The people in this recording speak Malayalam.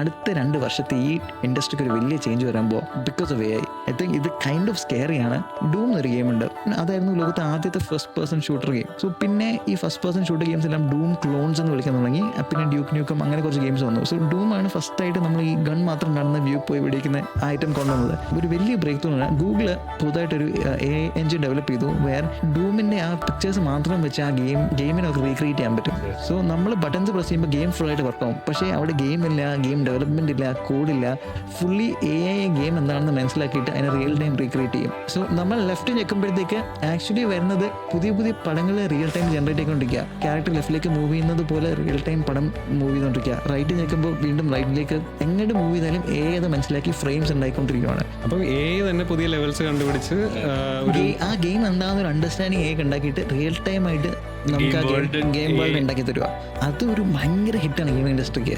അടുത്ത 2 വർഷത്തെ ഈ ഇൻഡസ്ട്രിക്ക് ഒരു വലിയ ചേഞ്ച് വരുമ്പോൾ because of AI I think ഇത് കൈൻഡ് ഓഫ് സ്കെയറിയാണ്. ഡൂം എന്നൊരു ഗെയിമുണ്ട്, അതായിരുന്നു ലോകത്തെ ആദ്യത്തെ first person shooter game. So പിന്നെ ഈ ഫസ്റ്റ് പേഴ്സൺ ഷൂട്ടർ ഗെയിംസ് എല്ലാം ഡൂം ക്ലോൺസ് എന്ന് വിളിക്കാൻ തുടങ്ങി. പിന്നെ ഡ്യൂക്ക് ന്യൂക്കം അങ്ങനെ കുറച്ച് ഗെയിംസ് വന്നു. സോ ഡൂം ആണ് ഫസ്റ്റ് ആയിട്ട് നമ്മൾ ഈ ഗൺ മാത്രം കാണുന്ന വ്യൂ പോയി വെടിക്കുന്ന ഐറ്റം കൊണ്ടുവന്നത്. ഒരു വലിയ ബ്രേക്ക് ത്രൂ ആണ്. ഗൂഗിള് പുതുതായിട്ടൊരു AI എഞ്ചിൻ ഡെവലപ്പ് ചെയ്തു, വേർ ഡൂമിന്റെ ആ പിക്ചേഴ്സ് മാത്രം വെച്ച് ആ ഗെയിമിനെ നമുക്ക് റീക്രിയേറ്റ് ചെയ്യാൻ പറ്റും. സോ നമ്മൾ ബട്ടൺസ് പ്രസ് ചെയ്യുമ്പോൾ ഗെയിം ഫുൾ ആയിട്ട് വർക്കാവും. പക്ഷേ അവിടെ ഗെയിം ഇല്ല, ഗെയിം ഡെവലപ്മെന്റ് ഇല്ല, കോഡില്ല. ഫുള്ളി AI ഗെയിം എന്താണെന്ന് മനസ്സിലാക്കിയിട്ട് അതിനെ റിയൽ ടൈം റീക്രിയേറ്റ് ചെയ്യും. സോ നമ്മൾ ലെഫ്റ്റ് ഞെക്കുമ്പോഴത്തേക്ക് ആക്ച്വലി വരുന്നത് പുതിയ പുതിയ പടങ്ങൾ റിയൽ ടൈം ജനറേറ്റ് ചെയ്തുകൊണ്ടിരിക്കുക. ക്യാരക്ടർ ലെഫ്റ്റിലേക്ക് മൂവ് ചെയ്യുന്നത് പോലെ റിയൽ ടൈം പടം മൂവ് ചെയ്തുകൊണ്ടിരിക്കുക. റൈറ്റ് ഞെക്കുമ്പോൾ വീണ്ടും റൈറ്റിലേക്ക് എങ്ങോട്ട് മൂവ് ചെയ്താലും AI അത് മനസ്സിലാക്കി ഫ്രെയിംസ് ഉണ്ടായിക്കൊണ്ടിരിക്കുകയാണ്. അപ്പം AI തന്നെ പുതിയ ലെവൽസ് കണ്ടുപിടിച്ച് ആ ഗെയിം എന്താണെന്നൊരു അണ്ടർസ്റ്റാൻഡിങ് AI ഉണ്ടാക്കിയിട്ട് റിയൽ ടൈം ആയിട്ട് നമുക്ക് ആ ഗെയിം വേൾഡ് ഉണ്ടാക്കി തരുക. അതൊരു ഭയങ്കര ഹിറ്റാണ് ഗെയിം ഇൻഡസ്ട്രിക്ക്.